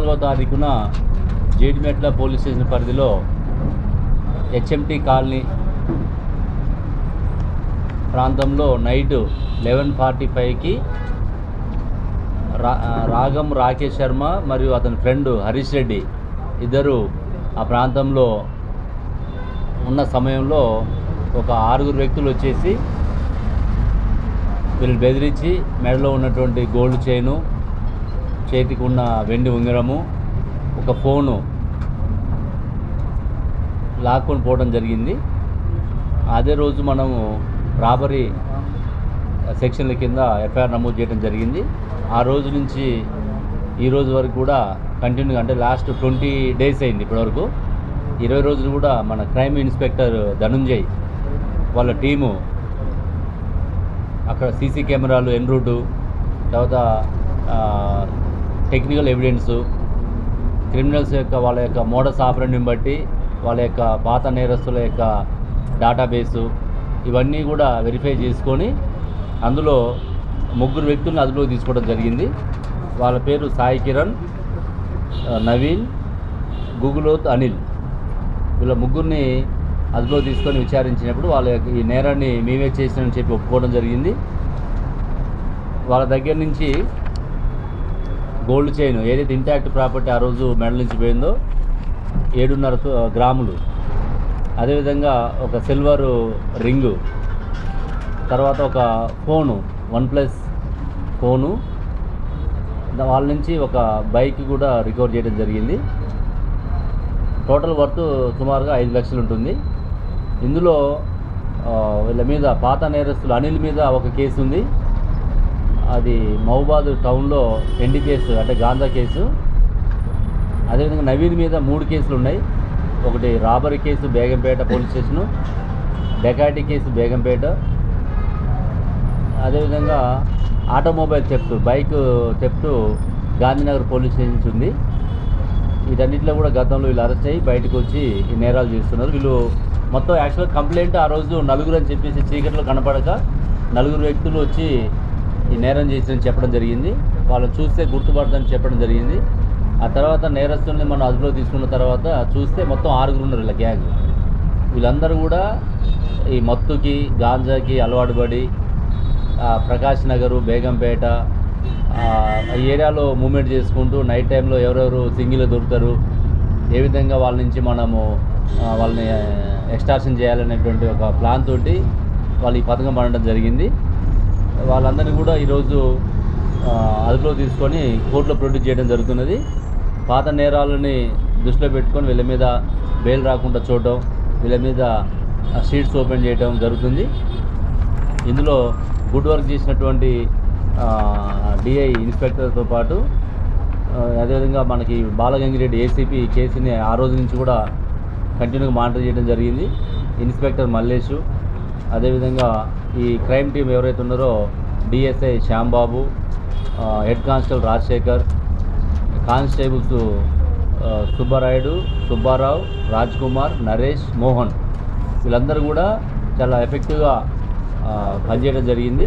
14వ తారీఖున జేడిమెట్ల police station పరిధిలో HMT colony ప్రాంతంలో నైట్ 11:45కి రాగం రాకేష్ శర్మ మరియు అతని ఫ్రెండ్ హరీష్ రెడ్డి ఇద్దరు ఆ ప్రాంతంలో ఉన్న సమయంలో ఒక 6 వ్యక్తులు వచ్చేసి వీళ్ళు బెదిరించి మెడలో ఉన్నటువంటి గోల్డ్ చైను, చేతికి ఉన్న వెండి ఉంగరము, ఒక ఫోను లాక్కొని పోవడం జరిగింది. అదే రోజు మనము రాబరీ సెక్షన్ల కింద ఎఫ్ఐఆర్ నమోదు చేయడం జరిగింది. ఆ రోజు నుంచి ఈ రోజు వరకు కూడా కంటిన్యూగా, అంటే లాస్ట్ 20 days అయింది ఇప్పటివరకు. 20 రోజులు కూడా మన క్రైమ్ ఇన్స్పెక్టర్ ధనుంజయ్ వాళ్ళ టీము అక్కడ సీసీ కెమెరాలు ఎన్ రూటు, తర్వాత టెక్నికల్ ఎవిడెన్సు, క్రిమినల్స్ యొక్క వాళ్ళ యొక్క మోడస్ ఆపరెండిని బట్టి వాళ్ళ యొక్క పాత నేరస్తుల యొక్క డేటాబేసు ఇవన్నీ కూడా వెరిఫై చేసుకొని అందులో 3 వ్యక్తులను అదుపులోకి తీసుకోవడం జరిగింది. వాళ్ళ పేరు సాయి కిరణ్, నవీన్, గుగులోత్, అనిల్. వీళ్ళ 3 అదుపులో తీసుకొని విచారించినప్పుడు వాళ్ళ ఈ నేరాన్ని మేమే చేసినామని చెప్పి ఒప్పుకోవడం జరిగింది. వాళ్ళ దగ్గర నుంచి గోల్డ్ చైన్ ఏదైతే ఇంటాక్ట్ ప్రాపర్టీ ఆ రోజు మెడల్ నుంచి పోయిందో 7.5 గ్రాములు, అదేవిధంగా ఒక సిల్వర్ రింగు, తర్వాత ఒక ఫోను OnePlus ఫోను, వాళ్ళ నుంచి ఒక బైక్ కూడా రికవర్ చేయడం జరిగింది. టోటల్ వర్త్ సుమారుగా 5 లక్షలు ఉంటుంది. ఇందులో వీళ్ళ మీద పాత నేరస్తులు అనిల్ మీద ఒక కేసు ఉంది. అది మహబూబాద్ టౌన్లో ఎండి కేసు, అంటే గాంజా కేసు. అదేవిధంగా నవీన్ మీద 3 కేసులు ఉన్నాయి. ఒకటి robbery case Begumpet police station, dacoity case Begumpet, అదేవిధంగా automobile theft, bike theft Gandhinagar police station ఉంది. వీటన్నిటిలో కూడా గతంలో వీళ్ళు అరెస్ట్ అయ్యి బయటకు వచ్చి ఈ నేరాలు చేస్తున్నారు. వీళ్ళు మొత్తం యాక్చువల్గా కంప్లైంట్ ఆ రోజు 4 అని చెప్పేసి చీకట్లో కనపడక 4 వ్యక్తులు వచ్చి ఈ నేరం చేసినని చెప్పడం జరిగింది. వాళ్ళని చూస్తే గుర్తుపడదని చెప్పడం జరిగింది. ఆ తర్వాత నేరస్తుల్ని మనం అదుపులో తీసుకున్న తర్వాత చూస్తే మొత్తం 6 ఉన్నారు వీళ్ళ గ్యాంగ్. వీళ్ళందరూ కూడా ఈ మత్తుకి గాంజాకి అలవాటు పడి ప్రకాష్ నగరు, బేగంపేట ఈ ఏరియాలో మూవ్మెంట్ చేసుకుంటూ నైట్ టైంలో ఎవరెవరు సింగిల్ దొరుకుతారు, ఏ విధంగా వాళ్ళ నుంచి మనము వాళ్ళని ఎక్స్టార్షన్ చేయాలనేటువంటి ఒక ప్లాన్ తోటి వాళ్ళు ఈ పథకం పడడం జరిగింది. వాళ్ళందరినీ కూడా ఈరోజు అదుపులో తీసుకొని కోర్టులో ప్రొడ్యూస్ చేయడం జరుగుతున్నది. పాత నేరాలని దృష్టిలో పెట్టుకొని వీళ్ళ మీద బెయిల్ రాకుండా చూడటం, వీళ్ళ మీద షీట్స్ ఓపెన్ చేయడం జరుగుతుంది. ఇందులో గుడ్ వర్క్ చేసినటువంటి డిఐ ఇన్స్పెక్టర్తో పాటు అదేవిధంగా మనకి బాలగంగిరెడ్డి ఏసీపీ కేసుని ఆ రోజు నుంచి కూడా కంటిన్యూగా మానిటర్ చేయడం జరిగింది. ఇన్స్పెక్టర్ మల్లేషు, అదేవిధంగా ఈ క్రైమ్ టీం ఎవరైతే ఉన్నారో DSI Shyam Babu, head constable Rajasekhar, constables Subbarayudu, Subbarao, Raj Kumar, Naresh, Mohan, వీళ్ళందరూ కూడా చాలా ఎఫెక్టివ్గా పనిచేయడం జరిగింది.